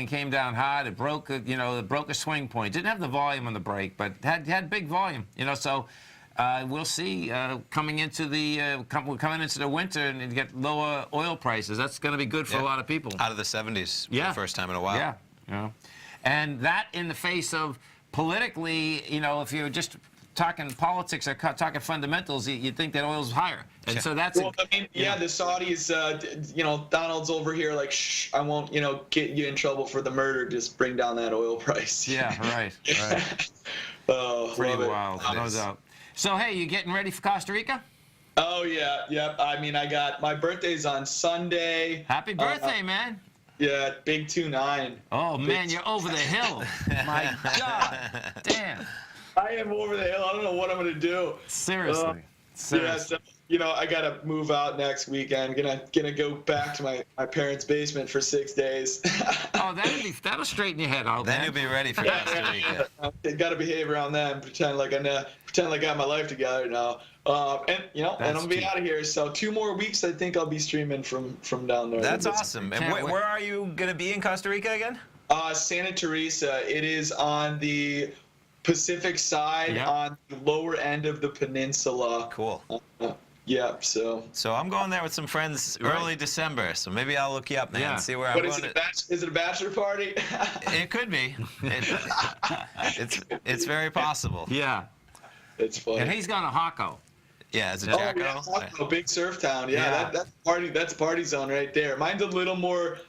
hard. It broke a swing point. Didn't have the volume on the break, but had big volume. You know, so we'll see coming into the coming into the winter and get lower oil prices. That's going to be good for a lot of people. Out of the 70s for the first time in a while. Yeah. You know, and that in the face of. Politically, you know, if you're just talking politics or talking fundamentals, you'd think that oil's higher. And so that's... Well, I mean, the Saudis, you know, Donald's over here like, shh, I won't, you know, get you in trouble for the murder. Just bring down that oil price. Yeah, right. Oh, pretty wild. No doubt. So, hey, you getting ready for Costa Rica? Oh, yeah. Yep. I mean, my birthday's on Sunday. Happy birthday, man. Yeah, big 2-9. Oh, man, you're over the hill. My God. Damn. I am over the hill. I don't know what I'm going to do. Seriously. Yeah, so, you know, I got to move out next weekend. Gonna go back to my parents' basement for 6 days. Oh, that'll straighten your head out, then you'll be ready for Costa Rica. Got to behave around them. Pretend like I got my life together now. And you know, and I'm gonna be out of here. So 2 more weeks, I think I'll be streaming from down there. That's awesome. And where are you gonna be in Costa Rica again? Santa Teresa. It is on the Pacific side, on the lower end of the peninsula. Cool. Yeah. So I'm going there with some friends early December. So maybe I'll look you up, man, and see where I'm going. Is it a bachelor party? It could be. It's very possible. Yeah. It's funny. And he's got a Hako. Yeah, it's a Jacko. Yeah, big surf town. Yeah, that's party zone right there. Mine's a little more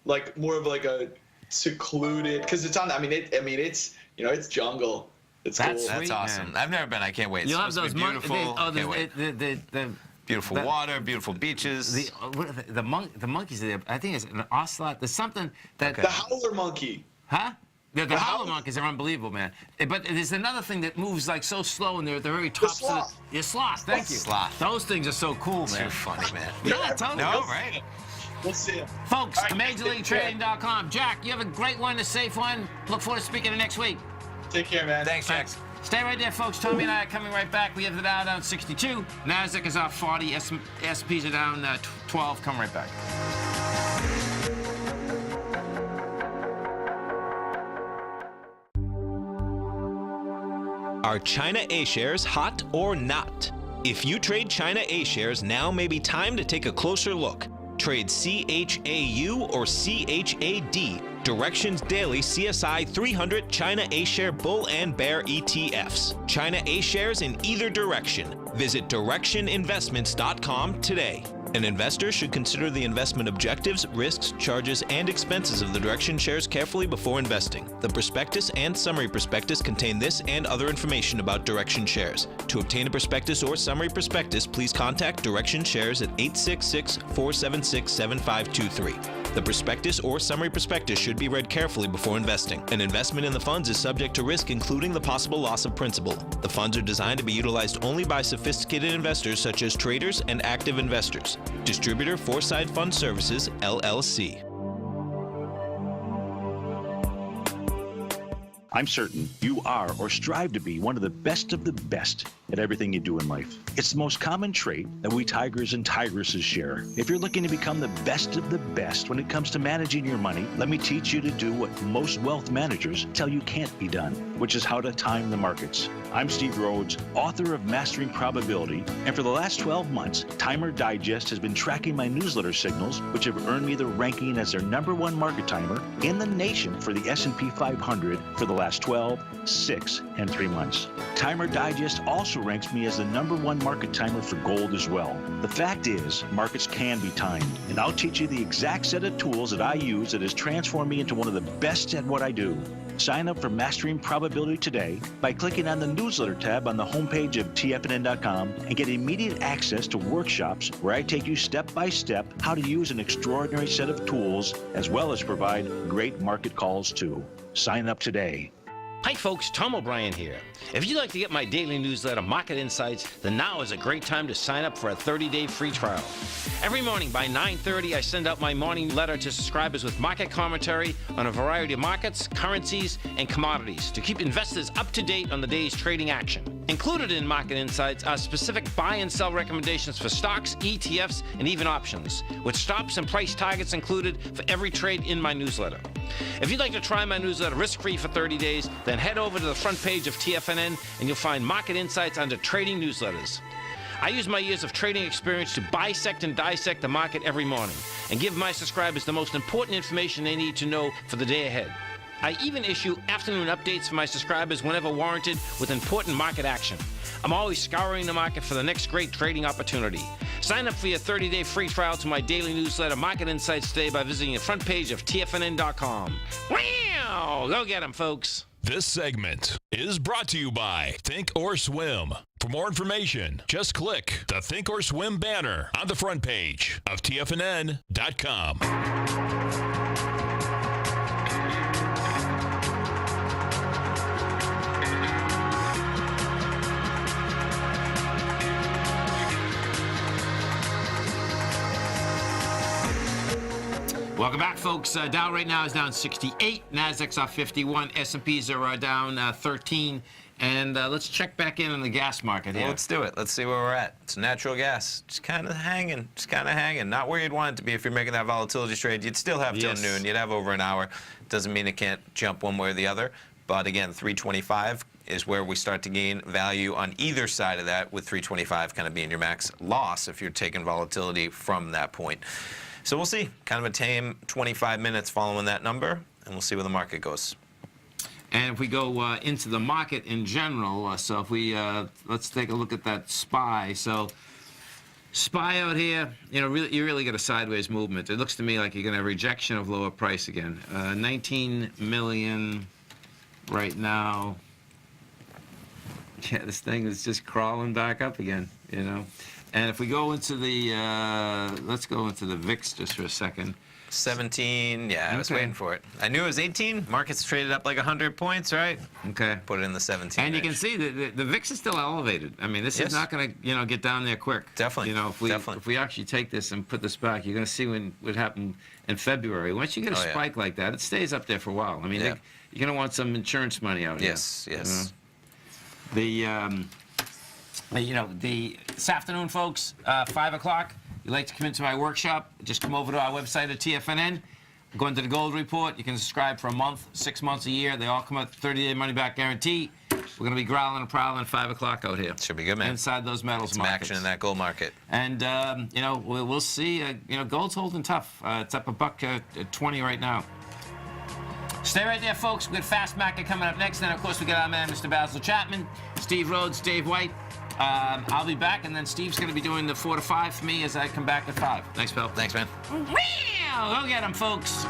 like more of like a secluded because it's on. I mean it's you know it's jungle. It's cool. That's awesome. Man. I've never been. I can't wait. You'll have those beautiful. the Beautiful water, beautiful beaches. The monkeys are there. I think it's an ocelot. There's something that... The howler monkey. Huh? The howler monkeys are unbelievable, man. But there's another thing that moves like so slow, and they're at the very top. Sloth. Yeah, sloth. Thank you. Sloth. Those things are so cool, man. Too funny, man. Yeah, totally. No, right? Let's see it. Folks, All right, MajorLeagueTrading.com. Jack, you have a great one, a safe one. Look forward to speaking to you next week. Take care, man. Thanks, Jack. Stay right there, folks. Tommy and I are coming right back. We have the Dow down 62. Nasdaq is off 40. S&Ps are down 12. Come right back. Are China A shares hot or not? If you trade China A shares, now may be time to take a closer look. Trade CHAU or CHAD, Directions Daily CSI 300 China A share bull and bear ETFs. China A shares in either direction. Visit directioninvestments.com today. An investor should consider the investment objectives, risks, charges, and expenses of the Direction shares carefully before investing. The prospectus and summary prospectus contain this and other information about Direction shares. To obtain a prospectus or summary prospectus, please contact Direction shares at 866-476-7523. The prospectus or summary prospectus should be read carefully before investing. An investment in the funds is subject to risk, including the possible loss of principal. The funds are designed to be utilized only by sophisticated investors such as traders and active investors. Distributor Foreside Fund Services, LLC. I'm certain you are or strive to be one of the best at everything you do in life. It's the most common trait that we tigers and tigresses share. If you're looking to become the best of the best when it comes to managing your money, let me teach you to do what most wealth managers tell you can't be done, which is how to time the markets. I'm Steve Rhodes, author of Mastering Probability, and for the last 12 months, Timer Digest has been tracking my newsletter signals, which have earned me the ranking as their #1 market timer in the nation for the S&P 500 for the last 12, 6, and 3 months. Timer Digest also ranks me as the #1 market timer for gold as well. The fact is, markets can be timed, and I'll teach you the exact set of tools that I use that has transformed me into one of the best at what I do. Sign up for Mastering Probability today by clicking on the newsletter tab on the homepage of TFNN.com and get immediate access to workshops where I take you step by step how to use an extraordinary set of tools, as well as provide great market calls too. Sign up today. Hi folks, Tom O'Brien here. If you'd like to get my daily newsletter, Market Insights, then now is a great time to sign up for a 30-day free trial. Every morning by 9:30, I send out my morning letter to subscribers with market commentary on a variety of markets, currencies, and commodities to keep investors up to date on the day's trading action. Included in Market Insights are specific buy and sell recommendations for stocks, ETFs, and even options, with stops and price targets included for every trade in my newsletter. If you'd like to try my newsletter risk-free for 30 days, then head over to the front page of TFNN and you'll find Market Insights under Trading Newsletters. I use my years of trading experience to bisect and dissect the market every morning and give my subscribers the most important information they need to know for the day ahead. I even issue afternoon updates for my subscribers whenever warranted with important market action. I'm always scouring the market for the next great trading opportunity. Sign up for your 30-day free trial to my daily newsletter, Market Insights, today by visiting the front page of TFNN.com. Wow! Go get them, folks. This segment is brought to you by Think or Swim. For more information, just click the Think or Swim banner on the front page of TFNN.com. Welcome back, folks. Dow right now is down 68. Nasdaq's off 51. S&Ps are down 13. And let's check back in on the gas market here. Well, let's do it. Let's see where we're at. It's natural gas. Just kind of hanging. Not where you'd want it to be if you're making that volatility trade. You'd still have till noon. You'd have over an hour. Doesn't mean it can't jump one way or the other. But again, 325 is where we start to gain value on either side of that, with 325 kind of being your max loss if you're taking volatility from that point. So we'll see. Kind of a tame 25 minutes following that number, and we'll see where the market goes. And if we go into the market in general, so if we, let's take a look at that SPY. So SPY out here, you know, you really get a sideways movement. It looks to me like you're going to have rejection of lower price again. 19 million right now. Yeah, this thing is just crawling back up again, you know. And if we go into the, let's go into the VIX just for a second. 17, yeah, I was waiting for it. I knew it was 18. Markets traded up like 100 points, right? Okay. Put it in the 17 And you range. can see the VIX is still elevated. I mean, this is not going to, you know, get down there quick. Definitely. You know, if we actually take this and put this back, you're going to see what happened in February. Once you get a spike like that, it stays up there for a while. I mean, you're going to want some insurance money out here. Yes, yes. You know, this afternoon, folks, 5 o'clock. You'd like to come into my workshop, just come over to our website at TFNN. Go into the Gold Report. You can subscribe for a month, 6 months, a year. They all come with 30-day money-back guarantee. We're going to be growling and prowling at 5 o'clock out here. Should be good, man. Inside those metals markets. Some action in that gold market. And, you know, we'll see. You know, gold's holding tough. It's up $1.20 right now. Stay right there, folks. We've got Fast Market coming up next. Then, of course, we got our man, Mr. Basil Chapman, Steve Rhodes, Dave White. I'll be back, and then Steve's going to be doing the 4 to 5 for me as I come back at 5. Thanks, Bill. Thanks, man. Wow! Go get him, folks.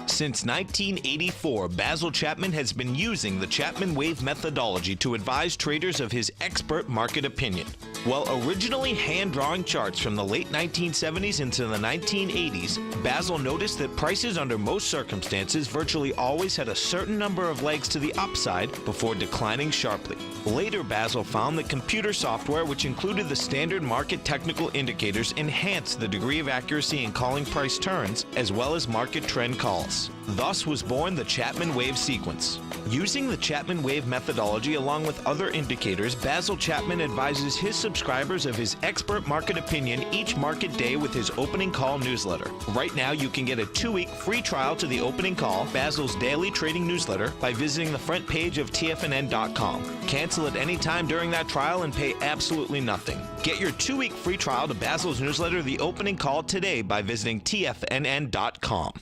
Since 1984, Basil Chapman has been using the Chapman Wave methodology to advise traders of his expert market opinion. While originally hand-drawing charts from the late 1970s into the 1980s, Basil noticed that prices under most circumstances virtually always had a certain number of legs to the upside before declining sharply. Later, Basil found that computer software, which included the standard market technical indicators, enhanced the degree of accuracy in calling price turns, as well as market trend calls. Thus was born the Chapman Wave sequence. Using the Chapman Wave methodology along with other indicators, Basil Chapman advises his subscribers of his expert market opinion each market day with his opening call newsletter. Right now, you can get a 2-week free trial to the opening call, Basil's daily trading newsletter, by visiting the front page of TFNN.com. Cancel at any time during that trial and pay absolutely nothing. Get your 2-week free trial to Basil's newsletter, The Opening Call, today by visiting TFNN.com.